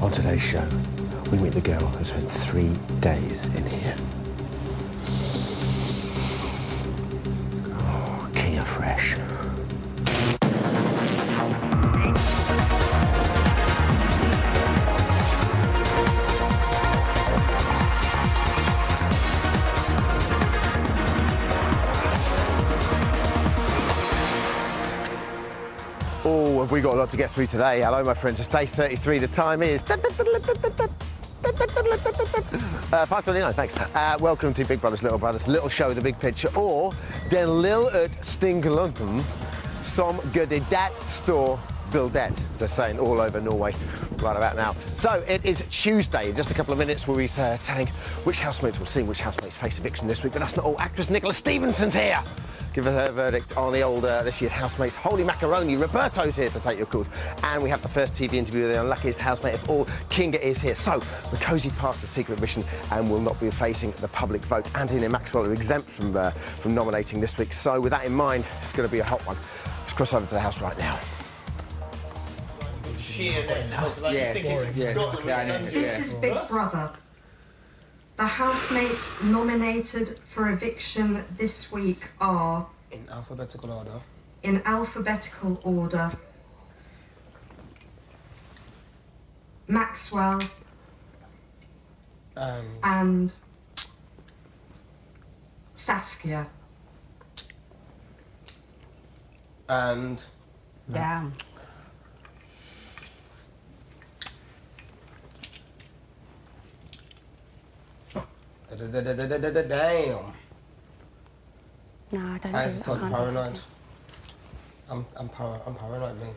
On today's show, we meet the girl who spent 3 days in here. Oh, King of Fresh. Oh, have we got a lot to get through today? Hello, my friends. It's day 33. The time is 5:29. Thanks. Welcome to Big Brothers, Little Brothers, little show, the big picture, or Den lil ut stingluntum, som gudde dat store bildet, as they're saying all over Norway right about now. So it is Tuesday. In just a couple of minutes, we'll be telling which housemates will see which housemates face eviction this week. But that's not all. Actress Nicola Stephenson's here. Give us her verdict on the old this year's housemates. Holy macaroni, Roberto's here to take your calls. And we have the first TV interview with the unluckiest housemate of all, Kinga is here. So, the cosy past the secret mission and will not be facing the public vote. Anthony and Maxwell are exempt from nominating this week. So, with that in mind, it's going to be a hot one. Let's cross over to the house right now. This is Big Brother. The housemates nominated for eviction this week are... In alphabetical order. In alphabetical order. Maxwell. And... Saskia. And... Damn. Damn. No, I don't Science do is totally it. paranoid. I'm paranoid, man.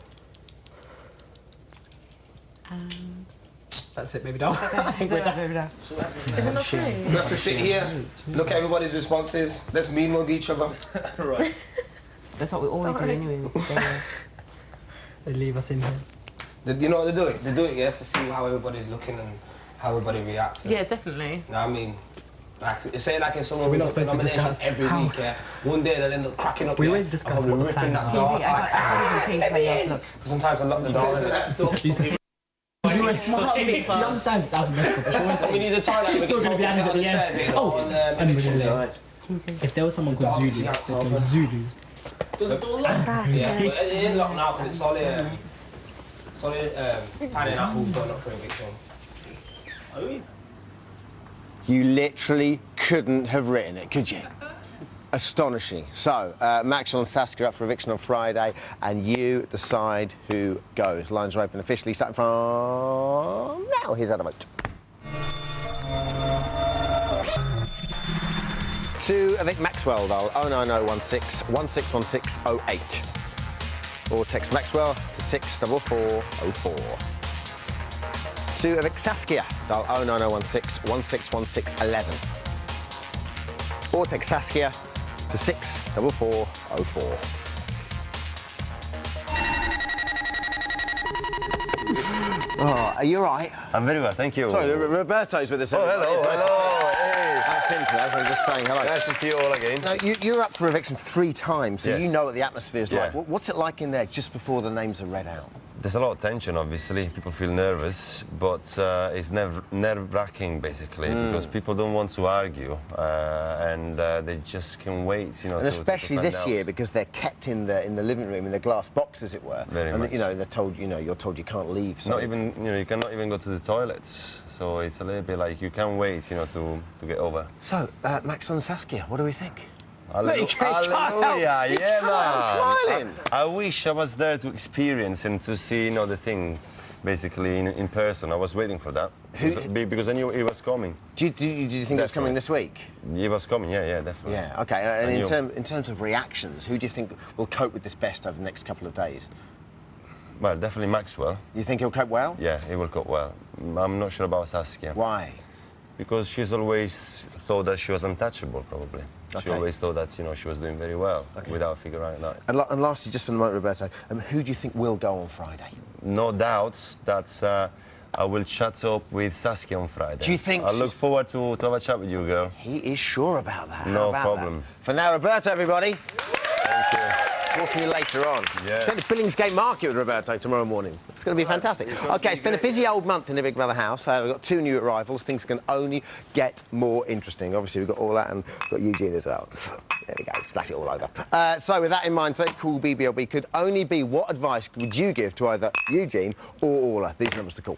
That's it, baby doll. Is it not true? We have to sit here, look at everybody's responses. Let's mean mug each other. Right. That's what we always do anyway. They leave us in here. You know what they do it? They do it, yes, to see how everybody's looking and how everybody reacts. Yeah, definitely. You know what I mean? Like, say like if someone was up for nomination every week, yeah, one day they'll end up cracking up. We always discuss what the plans are. Sometimes I lock the door. Sometimes it's alphabetical. We need a toilet. She's still going to be added at the end. Oh, if there was someone called Zulu, Zulu. Does it do a lock? Yeah, but it is locked now because it's solid finding out who's going up for eviction. You literally couldn't have written it, could you? Astonishing. So, Maxwell and Saskia are up for eviction on Friday, and you decide who goes. Lines are open officially, starting from now. Here's how to vote. To evict Maxwell, dial 09016 161608. Or text Maxwell to 64404. To evict Saskia, dial 09016 161611. Or text Saskia to 64404. Oh, are you all right? I'm very well, thank you. Sorry, Roberto's with us. Oh, hello, hello. Hey. That's Cynthia, that's what I'm just saying hello. Nice to see you all again. Now, you're up for eviction 3 times, so Yes. you know what the atmosphere's like. Yeah. What's it like in there just before the names are read out? There's a lot of tension, obviously. People feel nervous, but it's nerve-wracking, basically, because people don't want to argue, and they just can wait, you know. And especially to find this out. year, because they're kept in the living room in the glass box, as it were. Very and much. you know, they're told, you're told you can't leave. So. Not even, you cannot even go to the toilets. So it's a little bit like you can't wait, to get over. So, Maxwell and Saskia, what do we think? Hallelujah, yeah, man. I'm smiling. I wish I was there to experience and to see, the thing, basically, in person. I was waiting for that. Because I knew he was coming. Do you think it was coming this week? He was coming, yeah, definitely. Yeah, OK. And in terms of reactions, who do you think will cope with this best over the next couple of days? Well, definitely Maxwell. You think he'll cope well? Yeah, he will cope well. I'm not sure about Saskia. Why? Because she's always thought that she was untouchable, probably. She Okay. always thought that, she was doing very well without figuring it out. And lastly, just for the moment, Roberto, who do you think will go on Friday? No doubts that I will chat up with Saskia on Friday. Do you think... I look forward to have a chat with you, girl. He is sure about that. No How about problem. that? For now, Roberto, everybody. Thank you. More from you later on. Yeah. It's going to Billingsgate Market with Roberto tomorrow morning. It's going to be fantastic. OK, it's been a busy old month in the Big Brother house. We've got 2 new arrivals. Things can only get more interesting. Obviously, we've got all that and we've got Eugene as well. There we go, splash it all over. So with that in mind, today's Cool BBLB could only be what advice would you give to either Eugene or Orla? These numbers to call.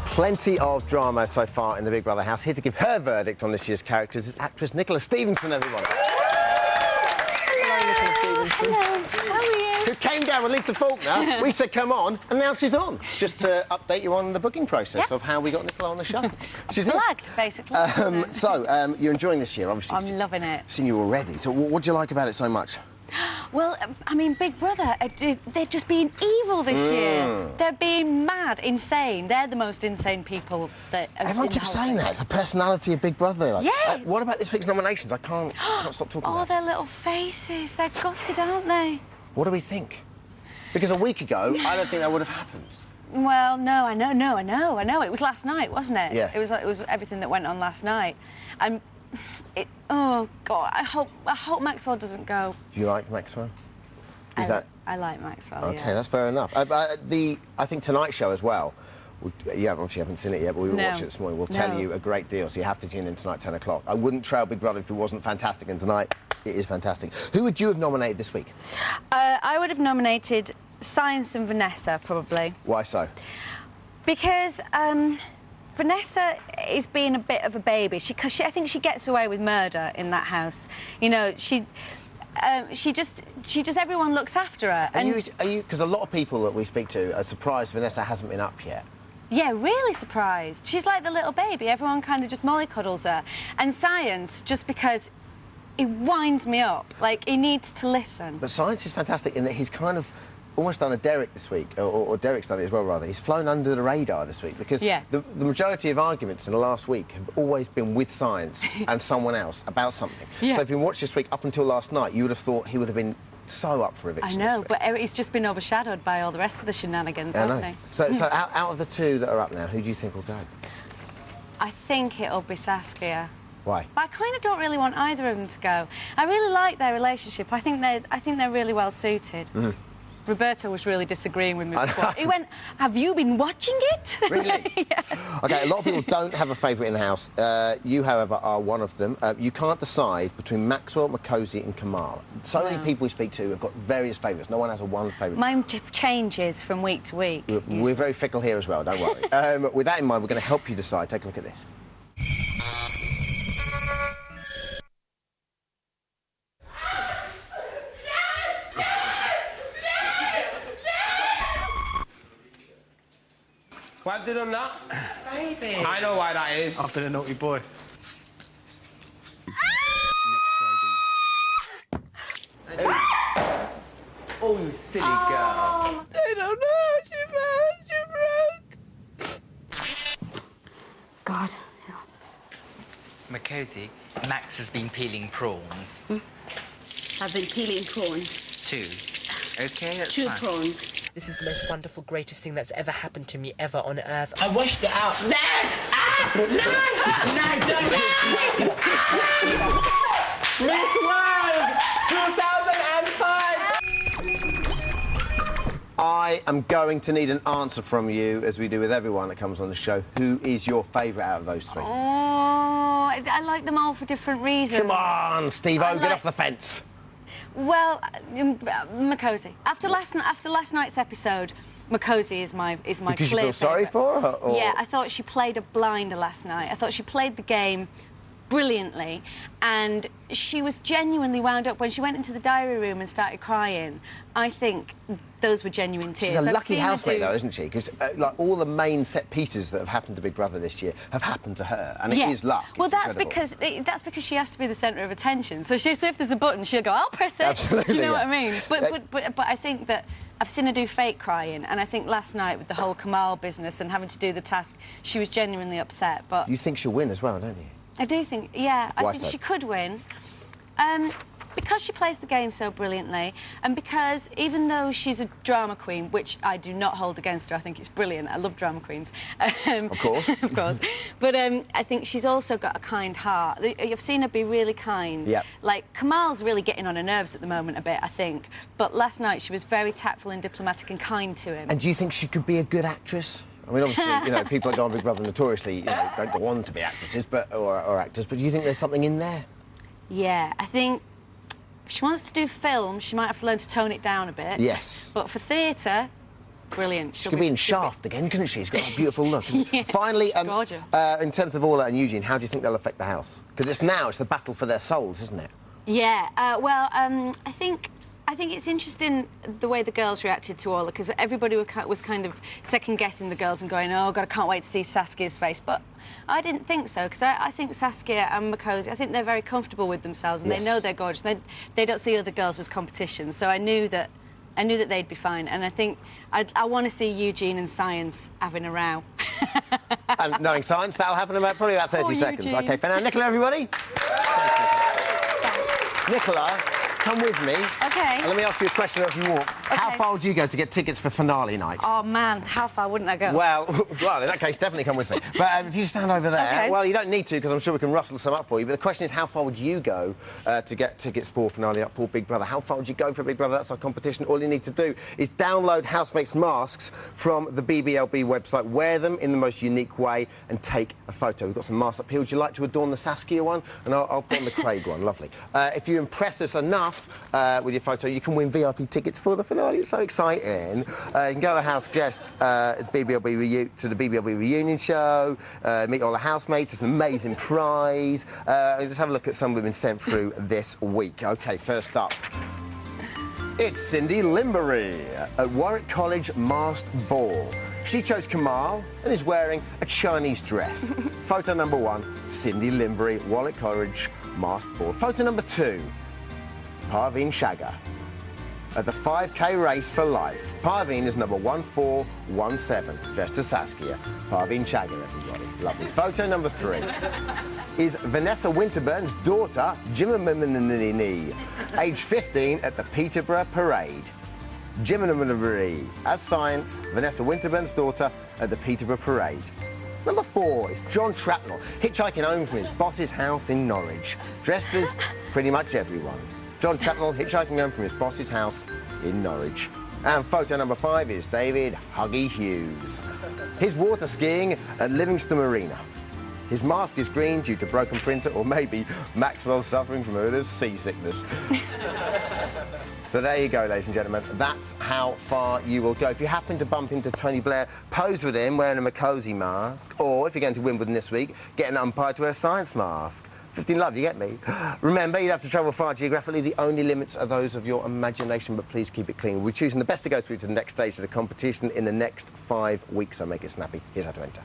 Plenty of drama so far in the Big Brother house. Here to give her verdict on this year's characters is actress Nicola Stevenson, everyone. Hello, Nicola Stevenson. Hello, how are you? Who came down with Lisa Faulkner. We said, come on, and now she's on. Just to update you on the booking process of how we got Nicola on the show. She's Blagged, basically. You're enjoying this year, obviously. I'm loving it. Seen you already. So what do you like about it so much? Well, I mean, Big Brother, they're just being evil this year. They're being mad, insane. They're the most insane people that... Everyone keeps saying that. It's the personality of Big Brother. Like, yes. What about this week's nominations? I can't stop talking about it. their little faces. They're gutted, aren't they? What do we think? Because a week ago, I don't think that would have happened. Well, no, I know. It was last night, wasn't it? Yeah. It was everything that went on last night. And oh, God, I hope Maxwell doesn't go. Do you like Maxwell? I like Maxwell, OK, yeah. that's fair enough. I think tonight's show as well, you obviously haven't seen it yet, but we were watching it this morning. We'll tell you a great deal, so you have to tune in tonight, 10 o'clock. I wouldn't trail Big Brother if it wasn't fantastic, and tonight it is fantastic. Who would you have nominated this week? I would have nominated Science and Vanessa, probably. Why so? Because Vanessa is being a bit of a baby. I think she gets away with murder in that house. You know, she just everyone looks after her. Are you? Because a lot of people that we speak to are surprised Vanessa hasn't been up yet. Yeah, really surprised. She's like the little baby. Everyone kind of just mollycoddles her. And Science, just because he winds me up, like he needs to listen. But Science is fantastic in that he's kind of almost done a Derek this week, or Derek's done it as well, rather. He's flown under the radar this week because the majority of arguments in the last week have always been with Science and someone else about something. So if you watched this week up until last night, you would have thought he would have been so up for eviction. I know, but he's just been overshadowed by all the rest of the shenanigans, hasn't he? So out of the 2 that are up now, who do you think will go? I think it'll be Saskia. Why? But I kind of don't really want either of them to go. I really like their relationship. I think they're really well suited. Roberto was really disagreeing with me before. He went, have you been watching it? Really? Yeah. OK, a lot of people don't have a favourite in the house. You, however, are one of them. You can't decide between Maxwell, Makosi and Kamal. So many people we speak to have got various favourites. No one has a one favourite. Mine changes from week to week. We're very fickle here as well, don't worry. With that in mind, we're going to help you decide. Take a look at this. Why did I not? Baby. I know why that is. I've been a naughty boy. Oh, you silly girl. I don't know. She broke. God. Makosi, Max has been peeling prawns. I've been peeling prawns. 2. OK, that's 2 fine. prawns. This is the most wonderful, greatest thing that's ever happened to me ever on earth. I washed it out. No! Ah! No! Miss World 2005! I am going to need an answer from you, as we do with everyone that comes on the show. Who is your favourite out of those 3? Oh, I like them all for different reasons. Come on, Steve-O, get off the fence. Well, Makosi. After last night's episode, Makosi is my Because clear you feel sorry favourite. for her? Or? Yeah, I thought she played a blinder last night. I thought she played the game brilliantly, and she was genuinely wound up when she went into the diary room and started crying. I think those were genuine tears. She's a lucky housemate, though, isn't she? Because like all the main set pieces that have happened to Big Brother this year have happened to her, and it is luck. Well, it's that's because she has to be the centre of attention. So if there's a button, she'll go, I'll press it. Absolutely. Do you know what I mean? But I think that I've seen her do fake crying, and I think last night with the whole Kamal business and having to do the task, she was genuinely upset. But you think she'll win as well, don't you? I do think, yeah, I Why think so? she could win. because she plays the game so brilliantly, and because even though she's a drama queen, which I do not hold against her, I think it's brilliant. I love drama queens. Of course. Of course. But I think she's also got a kind heart. You've seen her be really kind. Yep. Like, Kamal's really getting on her nerves at the moment a bit, I think. But last night she was very tactful and diplomatic and kind to him. And do you think she could be a good actress? I mean, obviously, you know, people that go on Big Brother notoriously, you know, don't go on to be actresses, or actors. But do you think there's something in there? Yeah, I think if she wants to do film, she might have to learn to tone it down a bit. Yes. But for theatre, brilliant. She could be in Shaft again, couldn't she? She's got a beautiful look. Yeah, Finally, she's gorgeous. in terms of Orla and Eugene, how do you think they'll affect the house? Because it's the battle for their souls, isn't it? Yeah, I think it's interesting the way the girls reacted to Orla, because everybody was kind of second-guessing the girls and going, oh, God, I can't wait to see Saskia's face. But I didn't think so, because I think Saskia and Makosi, I think they're very comfortable with themselves, and yes. they know they're gorgeous. They don't see other girls as competition, so I knew that they'd be fine. And I think I want to see Eugene and Science having a row. And knowing Science, that'll happen in probably about 30 seconds. Eugene. OK, for now, Nicola, everybody. Nicola, come with me. OK. And let me ask you a question as you walk. Okay. How far would you go to get tickets for finale night? Oh, man, how far wouldn't I go? Well, in that case, definitely come with me. But if you stand over there, Okay. well, you don't need to, because I'm sure we can rustle some up for you. But the question is, how far would you go to get tickets for finale night for Big Brother? How far would you go for Big Brother? That's our competition. All you need to do is download housemates masks from the BBLB website, wear them in the most unique way, and take a photo. We've got some masks up here. Would you like to adorn the Saskia one? And I'll put on the Craig one. Lovely. If you impress us enough with your photo, you can win VIP tickets for the finale. It's so exciting. You can go to house guest at BBLB to the BBLB reunion show, meet all the housemates. It's an amazing prize. Just have a look at some women sent through this week. OK, first up. It's Cindy Limbury at Warwick College masked ball. She chose Kamal and is wearing a Chinese dress. Photo number 1, Cindy Limbury, Warwick College masked ball. Photo number 2, Parveen Shagger at the 5K race for life. Parveen is number 1417, dressed as Saskia. Parveen Shagger, everybody. Lovely. Photo number 3 is Vanessa Winterburn's daughter, Jimmy, age 15, at the Peterborough Parade. Jimmy as Science, Vanessa Winterburn's daughter at the Peterborough Parade. Number 4 is John Trapnell, hitchhiking home from his boss's house in Norwich, dressed as pretty much everyone. John Trapnell hitchhiking home from his boss's house in Norwich. And photo number 5 is David Huggy Hughes. He's water skiing at Livingston Marina. His mask is green due to broken printer, or maybe Maxwell suffering from a bit of seasickness. So there you go, ladies and gentlemen. That's how far you will go. If you happen to bump into Tony Blair, pose with him wearing a Makosi mask, or if you're going to Wimbledon this week, get an umpire to wear a Science mask. 15 love, you get me? Remember, you'd have to travel far geographically. The only limits are those of your imagination, but please keep it clean. We're choosing the best to go through to the next stage of the competition in the next 5 weeks, so make it snappy. Here's how to enter.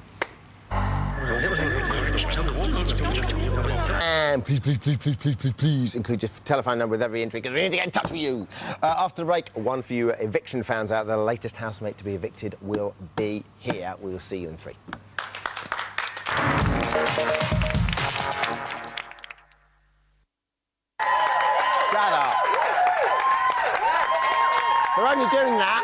And please include your telephone number with every entry, because we need to get in touch with you. After the break, one for you eviction fans out there. The latest housemate to be evicted will be here. We will see you in 3. Shut up. They're only doing that.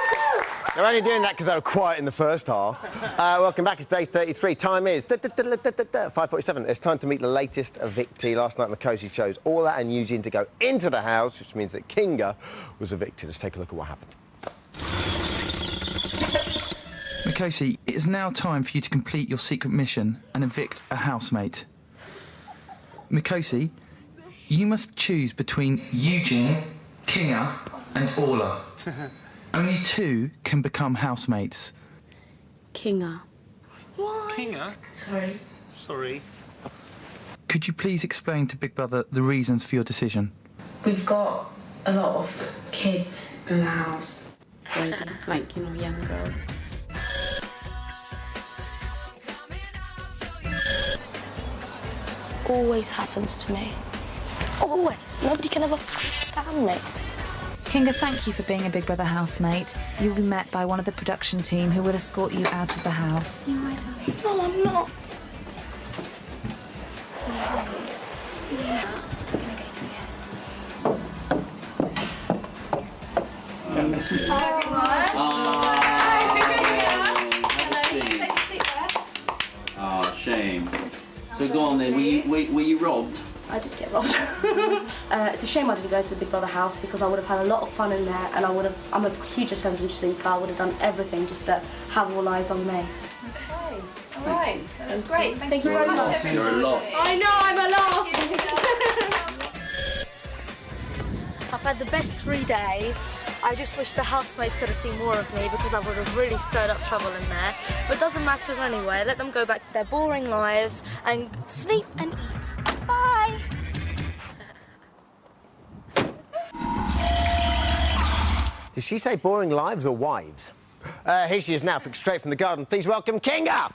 They're only doing that because they were quiet in the first half. Welcome back. It's day 33. Time is 5:47. It's time to meet the latest evictee. Last night, Makosi chose Orla and Eugene to go into the house, which means that Kinga was evicted. Let's take a look at what happened. Makosi, it is now time for you to complete your secret mission and evict a housemate. Makosi, you must choose between Eugene, Kinga and Orla. Only 2 can become housemates. Kinga. Why? Kinga? Sorry. Could you please explain to Big Brother the reasons for your decision? We've got a lot of kids in the house. Like, young girls. Always happens to me. Always. Nobody can ever stand me. Kinga, thank you for being a Big Brother housemate. You'll be met by one of the production team who will escort you out of the house. You're right, darling. No, I'm not. Oh, shame. So go on then, were you robbed? I did get robbed. It's a shame I didn't go to the Big Brother house because I would have had a lot of fun in there and I'm a huge attention seeker. I would have done everything just to have all eyes on me. Okay, all right, that's great. Thank you very much. You're a lot. I know, I'm a laugh. I've had the best 3 days. I just wish the housemates could have seen more of me because I would have really stirred up trouble in there. But it doesn't matter anyway. Let them go back to their boring lives and sleep and eat. Bye. Did she say boring lives or wives? Here she is now, picked straight from the garden. Please welcome Kinga!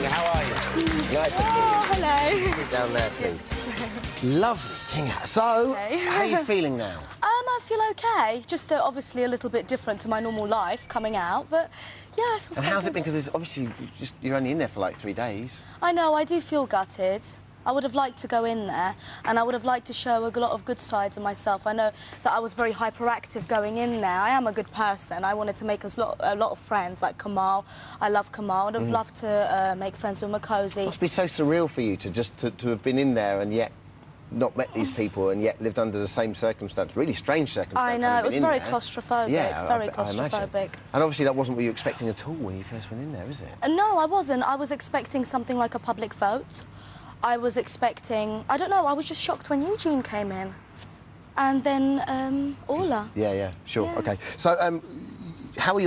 How are you? Nice to meet you. Hello. Sit down there, please. Lovely, Kinga. So, how are you feeling now? I feel okay. Just obviously a little bit different to my normal life coming out, but yeah, I feel And how's it been? Because it's obviously you're only in there for like 3 days. I know, I do feel gutted. I would have liked to go in there and I would have liked to show a lot of good sides of myself. I know that I was very hyperactive going in there. I am a good person. I wanted to make a lot of friends, like Kamal. I love Kamal. I would have loved to make friends with Makosi. It must be so surreal for you to have been in there and yet not met these people and yet lived under the same circumstance. Really strange circumstance. I know, it was very claustrophobic. Yeah, very I claustrophobic. imagine. And obviously that wasn't what you were expecting at all when you first went in there, is it? No, I wasn't. I was expecting something like a public vote. I was expecting, I don't know, I was just shocked when Eugene came in. And then Orla. Yeah, sure, Yeah. OK. So how were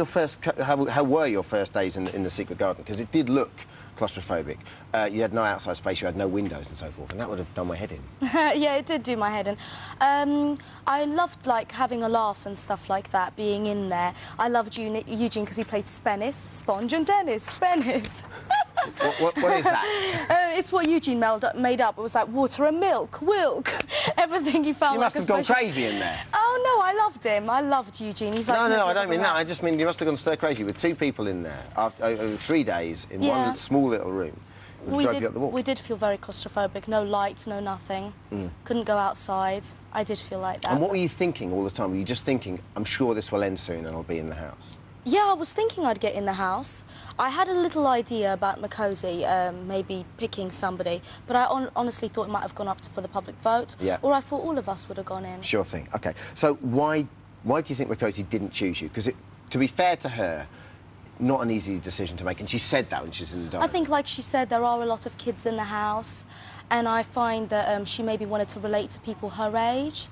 your first days in the secret garden? Because it did look claustrophobic. You had no outside space, you had no windows and so forth, and that would have done my head in. Yeah, it did do my head in. I loved, like, having a laugh and stuff like that, being in there. I loved Eugene because he played Spennis, Sponge and Dennis, Spennis. What is that? It's what Eugene made up. It was like water and milk, Wilk, everything he found. You must have gone crazy in there. Oh, no, I loved him. I loved Eugene. He's like... No, I don't mean that. I just mean you must have gone stir crazy with 2 people in there over 3 days in one small little room. We did feel very claustrophobic. No lights, no nothing. Couldn't go outside. I did feel like that. And what were you thinking all the time? Were you just thinking, I'm sure this will end soon and I'll be in the house? Yeah, I was thinking I'd get in the house. I had a little idea about Makosi, maybe picking somebody, but I honestly thought it might have gone up for the public vote. Yeah. Or I thought all of us would have gone in. Sure thing. OK. So why do you think Makosi didn't choose you? Because to be fair to her, not an easy decision to make, and she said that when she was in the diary. I think, like she said, there are a lot of kids in the house, and I find that she maybe wanted to relate to people her age.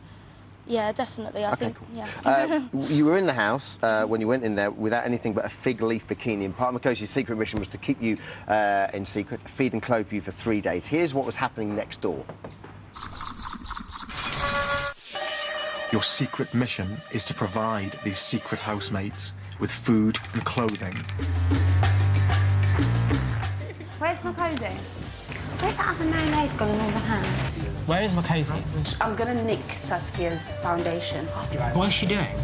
Yeah, definitely. I think, cool. yeah. You were in the house when you went in there without anything but a fig leaf bikini, and part of Makosi's secret mission was to keep you in secret, feed and clothe you for 3 days. Here's what was happening next door. Your secret mission is to provide these secret housemates with food and clothing. Where's Makosi? Where's that other mayonnaise gone in all the ham? Where is Makosi? I'm gonna nick Saskia's foundation. What is she doing?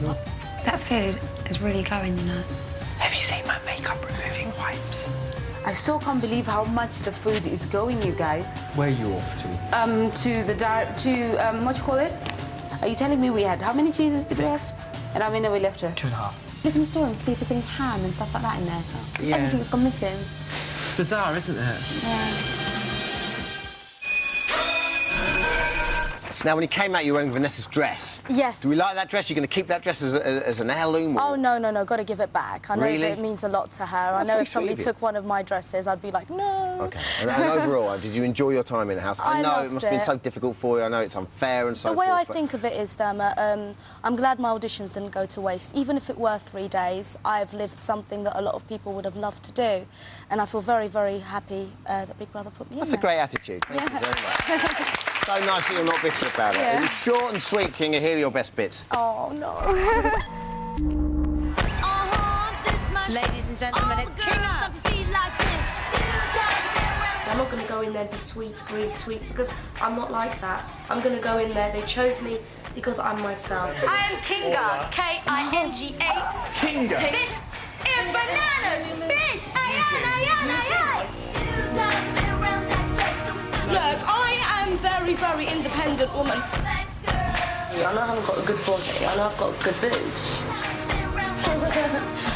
That food is really glowing, you know. Have you seen my makeup removing wipes? I still can't believe how much the food is going, you guys. Where are you off to? To what you call it? Are you telling me we had how many cheeses did we have? And how many we left her? 2.5. Look in the store and see if there's any ham and stuff like that in there. Yeah. Everything's gone missing. It's bizarre, isn't it? Yeah. Now, when he came out, you were wearing Vanessa's dress. Yes. Do we like that dress? You're going to keep that dress as an heirloom? Or? Oh, no, got to give it back. I know Really? that it means a lot to her. That's I know very if somebody sweet of you. took one of my dresses, I'd be like, no. OK. And overall, did you enjoy your time in the house? I know it must have been so difficult for you. I know it's unfair and so The forth. way I think of it is, Dermot, I'm glad my auditions didn't go to waste. Even if it were 3 days, I've lived something that a lot of people would have loved to do. And I feel very, very happy that Big Brother put me in That's there. a great attitude. Thank you very much. So nice that you're not bitter about it. Yeah. It was short and sweet, Kinga. Here are your best bits. Oh, no. Ladies and gentlemen, it's Kinga. I'm not going to go in there and be sweet, really sweet, because I'm not like that. I'm going to go in there. They chose me because I'm myself. I am Kinga. Kinga. Kinga. This is bananas. Big. Ayan. very, very independent woman. I know I haven't got a good body. I know I've got good boobs.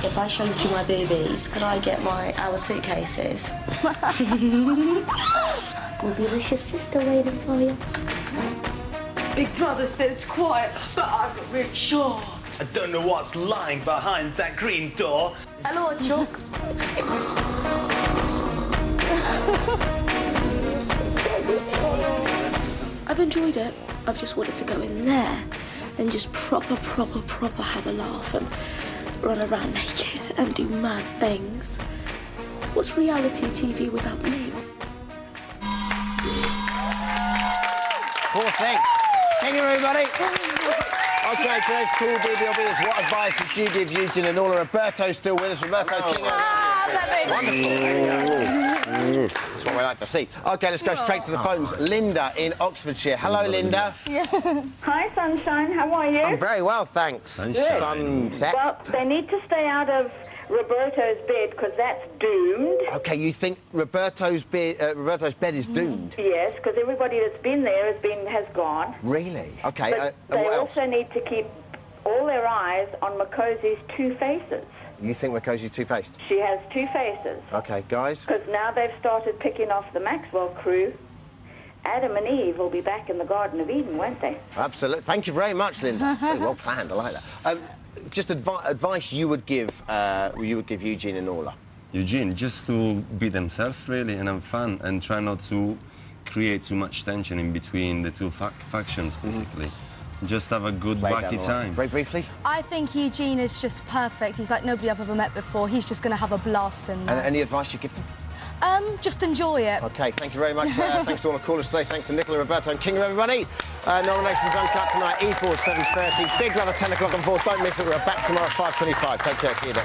If I showed you my boobies, could I get our suitcases? We'll be with your sister waiting for you. Big brother says quiet, but I'm not really sure. I don't know what's lying behind that green door. Hello, Chooks. I've enjoyed it. I've just wanted to go in there and just proper have a laugh and run around naked and do mad things. What's reality TV without me? Poor thing. Thank you, everybody. Okay, today's cool BBLB is what advice would you give Eugene and Orla? Roberto's still with us. Roberto King. Wonderful. That's what we like to see. OK, let's go straight to the phones. Linda in Oxfordshire. Hello, Linda. Yeah. Hi, Sunshine. How are you? I'm very well, thanks. Sunset. Well, they need to stay out of Roberto's bed because that's doomed. OK, you think Roberto's bed is doomed? Yes, because everybody that's been there has gone. Really? OK. But they what else? also need to keep all their eyes on Makosi's two faces. You think Makosi's two-faced? She has two faces. OK, guys. Because now they've started picking off the Maxwell crew. Adam and Eve will be back in the Garden of Eden, won't they? Absolutely. Thank you very much, Linda. Very well planned. I like that. Just advice you would give Eugene and Orla. Eugene, just to be themselves really and have fun and try not to create too much tension in between the two factions, basically. Just have a good wacky time. Very briefly. I think Eugene is just perfect. He's like nobody I've ever met before. He's just going to have a blast in there. And any advice you give them? Just enjoy it. OK, thank you very much. Thanks to all the callers today. Thanks to Nicola, Roberto and King, everybody. Nominations uncut tonight, E4 7:30. Big Brother 10 o'clock on 4. Don't miss it. We're back tomorrow at 5:25. Take care. See you then.